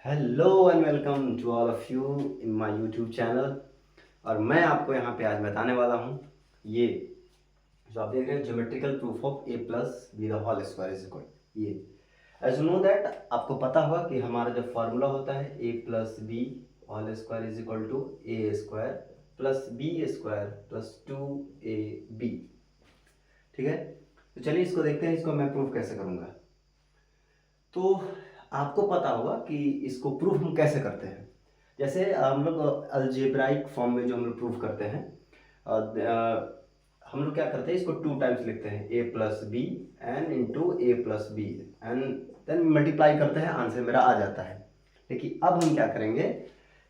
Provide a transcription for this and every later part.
Hello and welcome to all of you in my YouTube channel. और मैं आपको यहाँ पे आज बताने वाला हूँ ये जो आप देख रहे हैं geometrical proof of A plus B the whole square is equal ये। एज नो दैट आपको पता होगा कि हमारा जो फार्मूला होता है a plus b whole square is equal to a square plus b square plus 2ab। ठीक है, तो चलिए इसको देखते हैं, इसको मैं प्रूफ कैसे करूँगा। तो आपको पता होगा कि इसको प्रूफ हम कैसे करते हैं। जैसे हम लोग अलजेब्राइक फॉर्म में जो हम लोग प्रूफ करते हैं, हम लोग क्या करते हैं, इसको 2 टाइम्स लिखते हैं a plus b n into a plus b and then multiply करते हैं, आंसर मेरा आ जाता है। लेकिन अब हम क्या करेंगे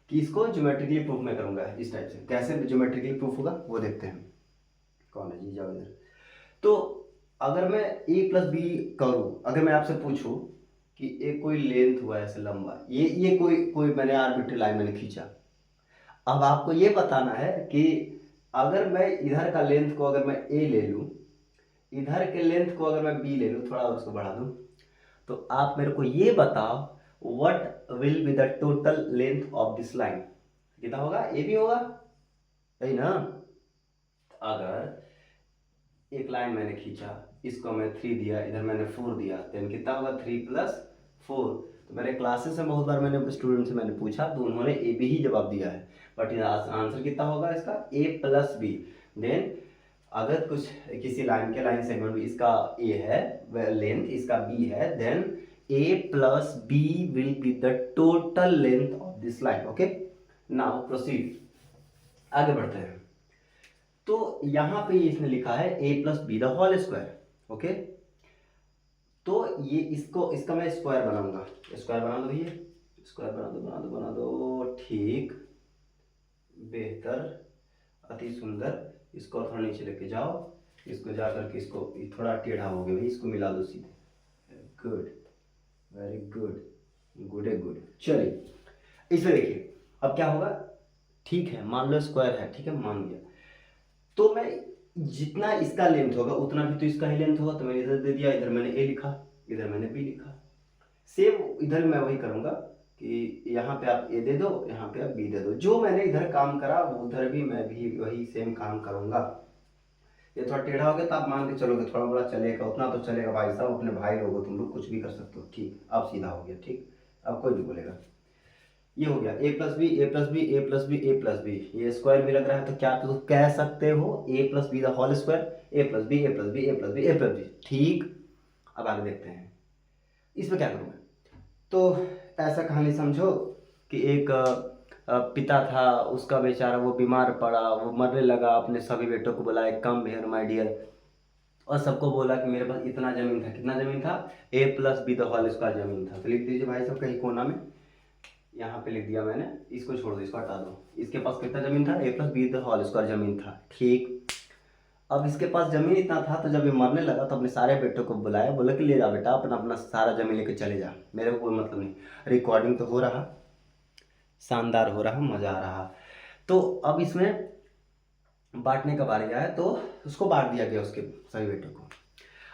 कि इसको ज्योमेट्रिकली प्रूफ में करूँगा इस टाइप से। कैसे ज्योमेट्रिकली प्रूफ होगा वो देखते हैं। कौन है जी, जाओ इधर। तो अगर मैं ए प्लस बी करूँ, अगर मैं आपसे पूछूं कि एक कोई लेंथ हुआ ऐसे लंबा, ये कोई कोई मैंने आर्बिट्री लाइन मैंने खींचा। अब आपको ये बताना है कि अगर मैं इधर का लेंथ को अगर मैं ए ले लूँ, इधर के लेंथ को अगर मैं बी ले लूँ, थोड़ा और उसको बढ़ा दूँ, तो आप मेरे को ये बताओ what will be the total length of this line. कितना होगा? ए बी होगा, सही ना। अगर एक लाइन मैंने खींचा, इसको मैं 3 दिया, इधर मैंने 4 दिया, देन कितना होगा? 3 + 4। तो मेरे क्लासेस में बहुत बार मैंने स्टूडेंट से मैंने पूछा तो उन्होंने ए बी ही जवाब दिया है, बट आंसर कितना होगा इसका? ए प्लस बी। देन अगर कुछ किसी लाइन के लाइन सेगमेंट में इसका ए है लेंथ, इसका बी है, then a plus b will be the total length of this line. Okay, now proceed, आगे बढ़ते हैं। तो यहां पे इसने लिखा है a plus B the whole square. Okay, तो ये इसको इसका मैं स्क्वायर बनाऊंगा। स्क्वायर बना दो, ये स्क्वायर बना दो बना दो बना दो, ठीक, बेहतर, अति सुंदर। इसको थोड़ा नीचे लेके जाओ, इसको जा करके इसको थोड़ा टेढ़ा हो गया भाई, इसको मिला दो सीधे। गुड, वेरी गुड, गुड है, गुड। चलिए इसमें देखिए अब क्या होगा। ठीक है, मान लो स्क्वायर है, ठीक है, मान लिया। तो मैं जितना इसका लेंथ होगा उतना भी तो इसका ही लेंथ होगा, तो मैंने इधर दे दिया, इधर मैंने ए लिखा, इधर मैंने बी लिखा। सेम इधर मैं वही करूंगा कि यहाँ पे आप ए दे दो, यहाँ पे आप बी दे दो। जो मैंने इधर काम करा वो उधर भी मैं भी वही सेम काम करूंगा। ये थोड़ा टेढ़ा हो गया तो आप मान के चलोगे थोड़ा बड़ा चलेगा, उतना तो चलेगा भाई साहब, अपने भाई लोग हो तुम लोग, कुछ भी कर सकते हो। ठीक, अब सीधा हो गया, ठीक, अब कोई नहीं बोलेगा। ये हो गया ए plus b a plus b a plus b a plus B, ये स्क्वायर भी लग रहा है, तो क्या तो कह सकते हो a plus B the whole square, a plus b a plus b a plus b a plus b. ठीक, अब आगे देखते हैं इसमें क्या करूँगा। तो ऐसा कहानी समझो कि एक पिता था, उसका बेचारा वो बीमार पड़ा, वो मरने लगा, अपने सभी बेटों को बुलाया, कम हियर माय डियर, और सबको बोला कि मेरे पास इतना जमीन था। कितना जमीन था? A plus B the whole square जमीन था। तो लिख दीजिए भाई साहब कहीं कोना में, यहाँ पे लिख दिया मैंने, इसको छोड़ दो, इसको हटा दो। इसके पास कितना जमीन था? A plus B the whole square जमीन था। ठीक, अब इसके पास जमीन इतना था, तो जब ये मरने लगा तो अपने सारे बेटों को बुलाया, बोला कि ले जा बेटा, अपना अपना सारा जमीन लेके चले जा, मेरे को कोई मतलब नहीं। रिकॉर्डिंग तो हो रहा, शानदार हो रहा, मजा आ रहा। तो अब इसमें बांटने का बारी आया, तो उसको बांट दिया गया उसके सभी बेटों को।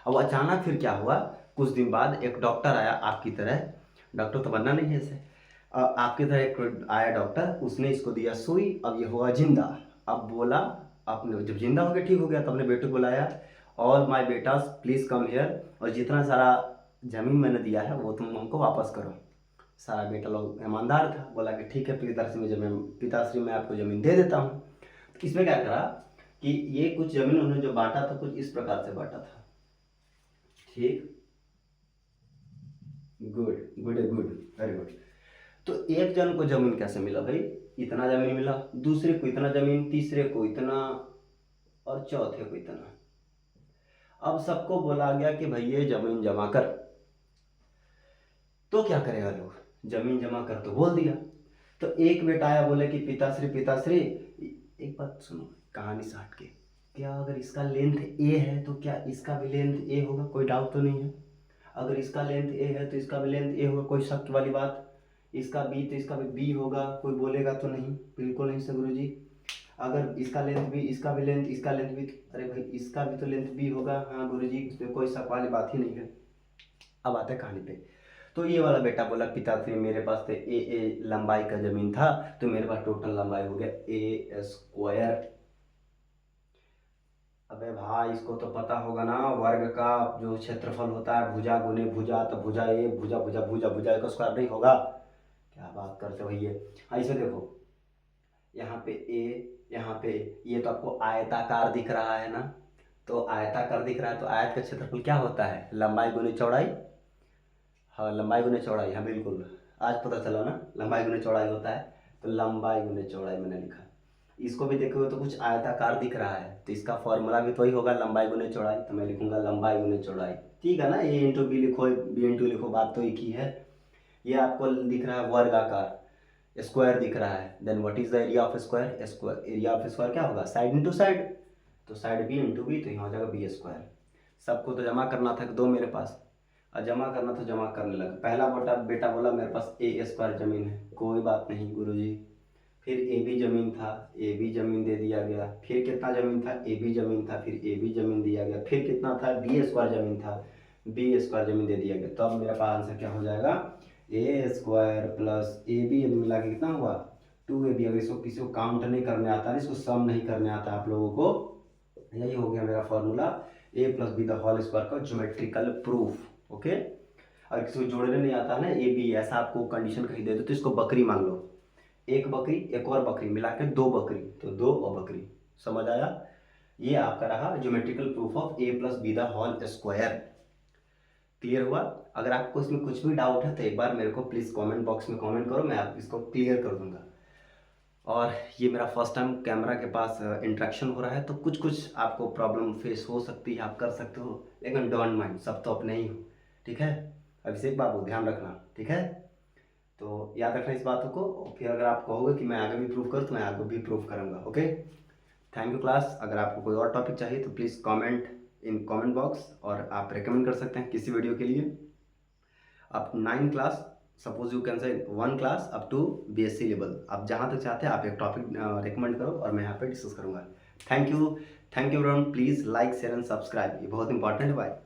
अब अचानक फिर क्या हुआ, कुछ दिन बाद एक डॉक्टर आया आपकी तरह, डॉक्टर तो बनना नहीं है ऐसे, आपकी तरह एक आया डॉक्टर, उसने इसको दिया सुई, अब ये हुआ जिंदा। अब बोला, अपने जब जिंदा हो गया, ठीक हो गया, तो अपने बेटे को बुलाया, all my betas please come here, और जितना सारा जमीन मैंने दिया है वो तुम हमको वापस करो। सारा बेटा लोग ईमानदार था, बोला कि ठीक है पिताश्री मैं आपको जमीन दे देता हूँ। तो इसमें क्या करा कि ये कुछ जमीन उन्होंने जो बांटा था कुछ इस प्रकार से बांटा था। ठीक, गुड, गुड है, गुड, वेरी गुड। तो एक जन को जमीन कैसे मिला भाई? इतना जमीन मिला, दूसरे को इतना जमीन, तीसरे को इतना, और चौथे को इतना। अब सबको बोला गया कि भाई ये जमीन जमा कर। तो क्या करेगा लोग? जमीन जमा कर तो बोल दिया। तो एक बेटा आया, बोले कि पिताश्री पिताश्री, एक बात सुनो कहानी से हट के, क्या अगर इसका लेंथ ए है तो क्या इसका भी लेंथ ए होगा? कोई डाउट तो नहीं है? अगर इसका लेंथ ए है तो इसका भी लेंथ ए होगा, कोई शक वाली बात? इसका बी तो इसका भी बी होगा, कोई बोलेगा तो नहीं? बिल्कुल नहीं सर गुरुजी। अगर इसका लेंथ बी, इसका भी लेंथ, इसका लेंथ बी, अरे भाई इसका भी तो लेंथ बी होगा। हाँ गुरुजी, इसमें कोई शक वाली बात ही नहीं है। अब आते हैं कहानी पे। तो ये वाला बेटा बोला पिताश्री मेरे पास थे ए लंबाई का जमीन था, तो मेरे पास टोटल लंबाई हो गया ए स्क्वायर। अबे भाई इसको तो पता होगा ना, वर्ग का जो क्षेत्रफल होता है भुजा गुने भुजा, तो भुजा ए भुजा भुजा भुजा भुजा का स्क्वायर नहीं होगा? क्या बात करते हो ये। हाँ इसे देखो, यहाँ पे ए, यहाँ पे ये तो आपको आयताकार दिख रहा है ना, तो आयताकार दिख रहा है तो आयत का क्षेत्रफल क्या होता है? लंबाई गुने चौड़ाई। हाँ लंबाई गुने चौड़ाई, हाँ बिल्कुल आज पता चला ना, लंबाई गुने चौड़ाई होता है। तो लंबाई गुने चौड़ाई मैंने लिखा। इसको भी देखोगे तो कुछ आयताकार दिख रहा है, तो इसका फॉर्मूला भी तो ही होगा लंबाई गुने चौड़ाई, तो मैं लिखूंगा लंबाई गुने चौड़ाई। ठीक है ना, ए इंटू बी लिखो बी इंटू लिखो, बात तो एक ही है। ये आपको दिख रहा है वर्गाकार, स्क्वायर दिख रहा है, then what is the area of square? Square area of square क्या होगा? साइड इंटू साइड, तो साइड बी इंटू बी, तो यहाँ हो जाएगा बी स्क्वायर। सबको तो जमा करना था दो मेरे पास, और जमा करना तो जमा करने लगा। पहला बेटा बोला मेरे पास ए स्क्वायर जमीन है, कोई बात नहीं गुरुजी। फिर ए बी जमीन था, ए बी जमीन दे दिया गया। फिर कितना जमीन था? ए बी जमीन था, फिर ए बी जमीन दिया गया। फिर कितना था? बी स्क्वायर जमीन था, बी स्क्वायर जमीन दे दिया गया। तो अब मेरा पास आंसर क्या हो जाएगा? ए स्क्वायर प्लस ए बी मिला के कितना हुआ? 2ab। अगर इसको किसी को काउंट नहीं करने आता है, इसको सम नहीं करने आता आप लोगों को, यही हो गया मेरा formula A plus B the whole square का ज्योमेट्रिकल प्रूफ। ओके, अगर किसी को जोड़ने नहीं आता है ना ए बी, ऐसा आपको कंडीशन कहीं दे दो तो इसको बकरी मान लो, एक बकरी एक और बकरी मिला के दो बकरी, तो दो और बकरी। समझ आया? ये आपका रहा geometrical proof of A plus B the whole square. Clear हुआ? अगर आपको इसमें कुछ भी डाउट है तो एक बार मेरे को प्लीज़ कमेंट बॉक्स में कमेंट करो, मैं आप इसको क्लियर कर दूंगा। और ये मेरा फर्स्ट टाइम कैमरा के पास इंटरेक्शन हो रहा है, तो कुछ कुछ आपको प्रॉब्लम फेस हो सकती है, आप कर सकते हो, लेकिन डोंट माइंड, सब तो अपने ही हो। ठीक है, अभिषेक बाबू ध्यान रखना, ठीक है? तो याद रखना इस बातों को, और फिर अगर आप कहोगे कि मैं आगे भी प्रूव करूँ तो मैं आगे भी प्रूव करूँगा। Okay, thank you class. अगर आपको कोई और टॉपिक चाहिए तो please comment in comment box, और आप रिकमेंड कर सकते हैं किसी वीडियो के लिए। आप 9 class, suppose you can say 1 class up to BSc level, आप जहाँ तक चाहते हैं आप एक टॉपिक रिकमेंड करो और मैं यहाँ पे डिस्कस करूँगा। Thank you everyone, please like share and subscribe, ये बहुत इंपॉर्टेंट है। बाय।